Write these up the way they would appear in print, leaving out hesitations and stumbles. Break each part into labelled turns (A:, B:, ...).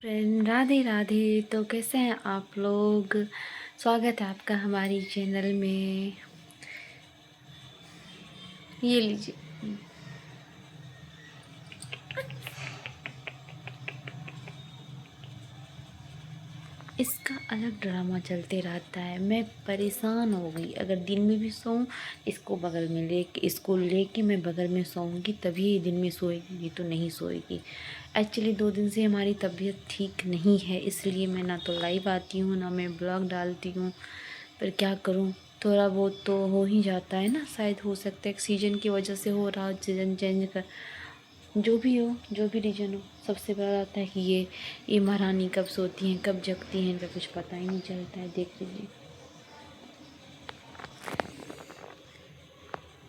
A: Friend Radhe Radhe. तो कैसे हैं आप लोग? स्वागत है आपका हमारी चैनल में। ये लीजिए। इसका अलग ड्रामा चलते रहता है। मैं परेशान हो गई। अगर दिन में भी सोऊं, इसको बगल में लेके मैं बगल में सोऊंगी, तभी ये दिन में सोएगी, नहीं तो नहीं सोएगी। एक्चुअली 2 दिन से हमारी तबीयत ठीक नहीं है, इसलिए मैं ना तो लाइव आती हूँ ना मैं ब्लॉग डालती हूँ। पर क्या करूँ, थोड़ा बहुत तो हो ही जाता है ना। शायद हो सकता है सीजन की वजह से हो रहा, सीजन चेंज कर, जो भी हो, जो भी रीज़न हो। सबसे बड़ा आता है कि ये महारानी कब सोती हैं कब जगती हैं, इनका कुछ पता ही नहीं चलता है। देख लीजिए,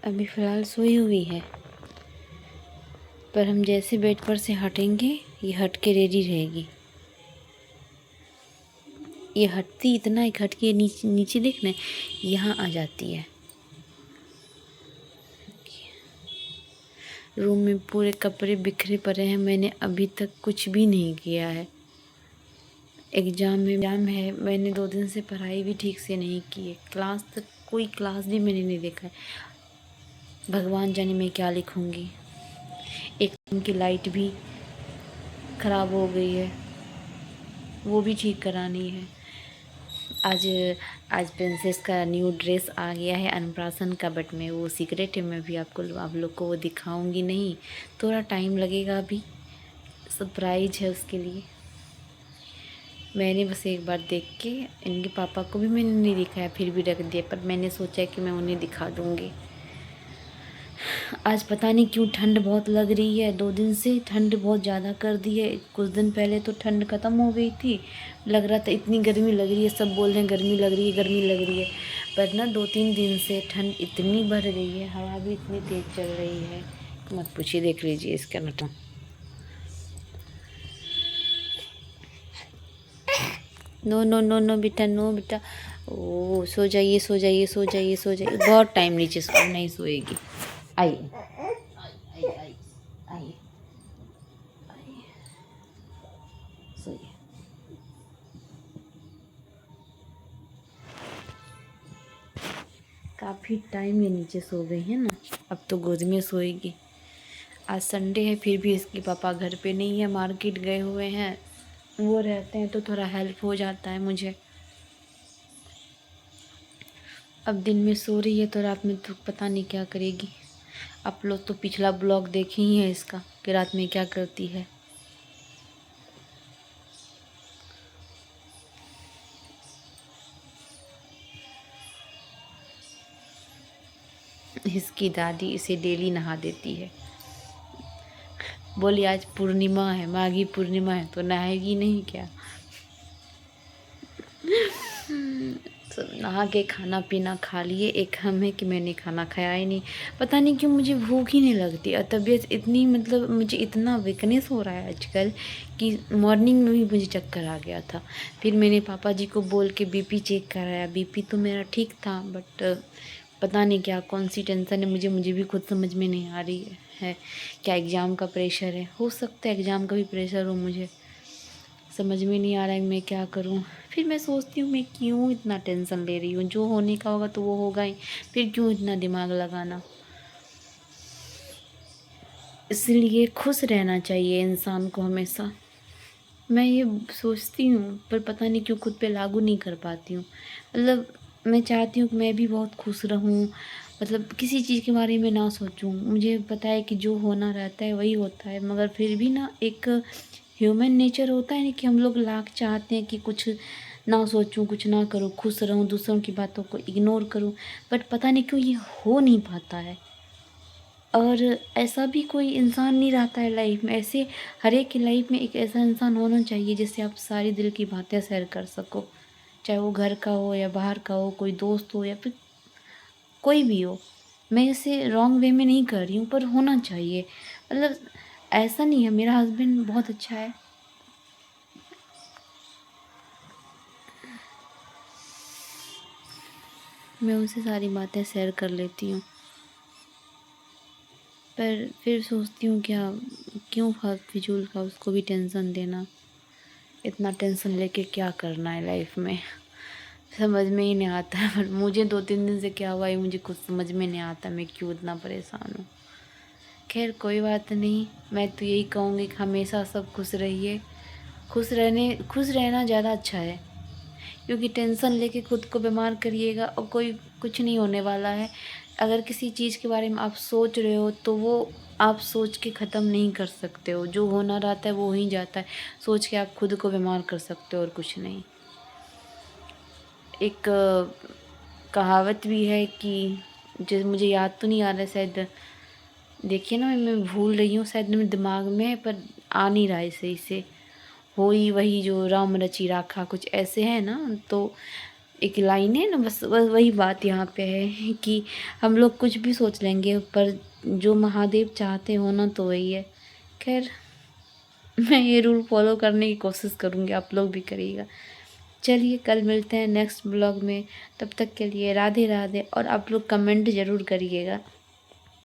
A: अभी फ़िलहाल सोई हुई है, पर हम जैसे बेड पर से हटेंगे ये हट के रेडी रहेगी। ये हटती इतना है, हट के नीचे नीचे देखना, यहाँ आ जाती है। रूम में पूरे कपड़े बिखरे पड़े हैं, मैंने अभी तक कुछ भी नहीं किया है। एग्ज़ाम है, मैंने 2 दिन से पढ़ाई भी ठीक से नहीं की है। क्लास तक कोई क्लास भी मैंने नहीं देखा है। भगवान जाने मैं क्या लिखूँगी। एक रूम की लाइट भी ख़राब हो गई है, वो भी ठीक करानी है। आज आज प्रिंसेस का न्यू ड्रेस आ गया है अन्नप्राशन का, बट मैं वो सीक्रेट है, मैं भी आप लोग को वो दिखाऊंगी नहीं। थोड़ा टाइम लगेगा, अभी सरप्राइज है उसके लिए। मैंने बस एक बार देख के, इनके पापा को भी मैंने नहीं दिखाया, फिर भी रख दिया, पर मैंने सोचा कि मैं उन्हें दिखा दूँगी। आज पता नहीं क्यों ठंड बहुत लग रही है। 2 दिन से ठंड बहुत ज़्यादा कर दी है। कुछ दिन पहले तो ठंड ख़त्म हो गई थी, लग रहा था इतनी गर्मी लग रही है, सब बोल रहे हैं गर्मी लग रही है, गर्मी लग रही है। पर ना 2-3 दिन से ठंड इतनी बढ़ गई है, हवा भी इतनी तेज़ चल रही है, मत पूछिए। देख लीजिए इसका नटन। नो नो नो नो बेटा, नो बेटा। ओ सो जाइए, सो जाइए, सो जाइए, सो जाइए। बहुत टाइम नीचे सो, नहीं सोएगी। आइए आइए आइए आइए आइए, सोइए। काफ़ी टाइम ये नीचे सो गई है ना, अब तो गोद में सोएगी। आज संडे है, फिर भी इसके पापा घर पे नहीं है, मार्केट गए हुए हैं। वो रहते हैं तो थोड़ा हेल्प हो जाता है मुझे। अब दिन में सो रही है तो रात में तो पता नहीं क्या करेगी। आप लोग तो पिछला ब्लॉग देखे ही है इसका, कि रात में क्या करती है। इसकी दादी इसे डेली नहा देती है। बोली आज पूर्णिमा है, माघी पूर्णिमा है, तो नहाएगी नहीं क्या? तो नहा के खाना पीना खा लिए। एक हम है कि मैंने खाना खाया ही नहीं। पता नहीं क्यों मुझे भूख ही नहीं लगती, और तबीयत इतनी, मतलब मुझे इतना वीकनेस हो रहा है आजकल कि मॉर्निंग में भी मुझे चक्कर आ गया था। फिर मैंने पापा जी को बोल के बीपी चेक कराया। बीपी तो मेरा ठीक था, बट पता नहीं क्या कौन सी टेंशन है, मुझे भी खुद समझ में नहीं आ रही है। क्या एग्ज़ाम का प्रेशर है? हो सकता है एग्ज़ाम का भी प्रेशर हो, मुझे समझ में नहीं आ रहा है मैं क्या करूं। फिर मैं सोचती हूँ मैं क्यों इतना टेंशन ले रही हूँ, जो होने का होगा तो वो होगा ही, फिर क्यों इतना दिमाग लगाना। इसलिए खुश रहना चाहिए इंसान को हमेशा। मैं ये सोचती हूँ, पर पता नहीं क्यों खुद पे लागू नहीं कर पाती हूँ। मतलब मैं चाहती हूँ कि मैं भी बहुत खुश रहूँ, मतलब किसी चीज़ के बारे में ना सोचूं। मुझे पता है कि जो होना रहता है वही होता है, मगर फिर भी ना एक ह्यूमन नेचर होता है ना कि हम लोग लाख चाहते हैं कि कुछ ना सोचूं, कुछ ना करूं, खुश रहूं, दूसरों की बातों को इग्नोर करूं। बट पता नहीं क्यों ये हो नहीं पाता है। और ऐसा भी कोई इंसान नहीं रहता है लाइफ में। ऐसे हर एक की लाइफ में एक ऐसा इंसान होना चाहिए जिससे आप सारी दिल की बातें शेयर कर सको, चाहे वो घर का हो या बाहर का हो, कोई दोस्त हो या फिर कोई भी हो। मैं इसे रॉन्ग वे में नहीं कर रही हूँ, पर होना चाहिए। मतलब ऐसा नहीं है, मेरा हस्बैंड बहुत अच्छा है। मैं उनसे सारी बातें शेयर कर लेती हूँ, पर फिर सोचती हूँ क्या, क्यों फिजूल का उसको भी टेंशन देना। इतना टेंशन लेके क्या करना है लाइफ में, समझ में ही नहीं आता है। पर मुझे 2-3 दिन से क्या हुआ है मुझे कुछ समझ में नहीं आता, मैं क्यों इतना परेशान हूँ। खैर कोई बात नहीं, मैं तो यही कहूँगी कि हमेशा सब खुश रहिए। खुश रहना ज़्यादा अच्छा है, क्योंकि टेंशन लेके खुद को बीमार करिएगा और कोई कुछ नहीं होने वाला है। अगर किसी चीज़ के बारे में आप सोच रहे हो तो वो आप सोच के ख़त्म नहीं कर सकते हो, जो होना रहता है वो हो ही जाता है। सोच के आप खुद को बीमार कर सकते हो और कुछ नहीं। एक कहावत भी है कि जो मुझे याद तो नहीं आ रहा है, शायद देखिए ना, मैं भूल रही हूँ, शायद मेरे दिमाग में है पर आ नहीं रहा है सही से। होई वही जो राम रचि राखा, कुछ ऐसे है ना। तो एक लाइन है ना, बस वही बात यहाँ पे है कि हम लोग कुछ भी सोच लेंगे पर जो महादेव चाहते हो ना तो वही है। खैर मैं ये रूल फॉलो करने की कोशिश करूँगी, आप लोग भी करिएगा। चलिए कल मिलते हैं नेक्स्ट ब्लॉग में, तब तक के लिए राधे राधे। और आप लोग कमेंट ज़रूर करिएगा।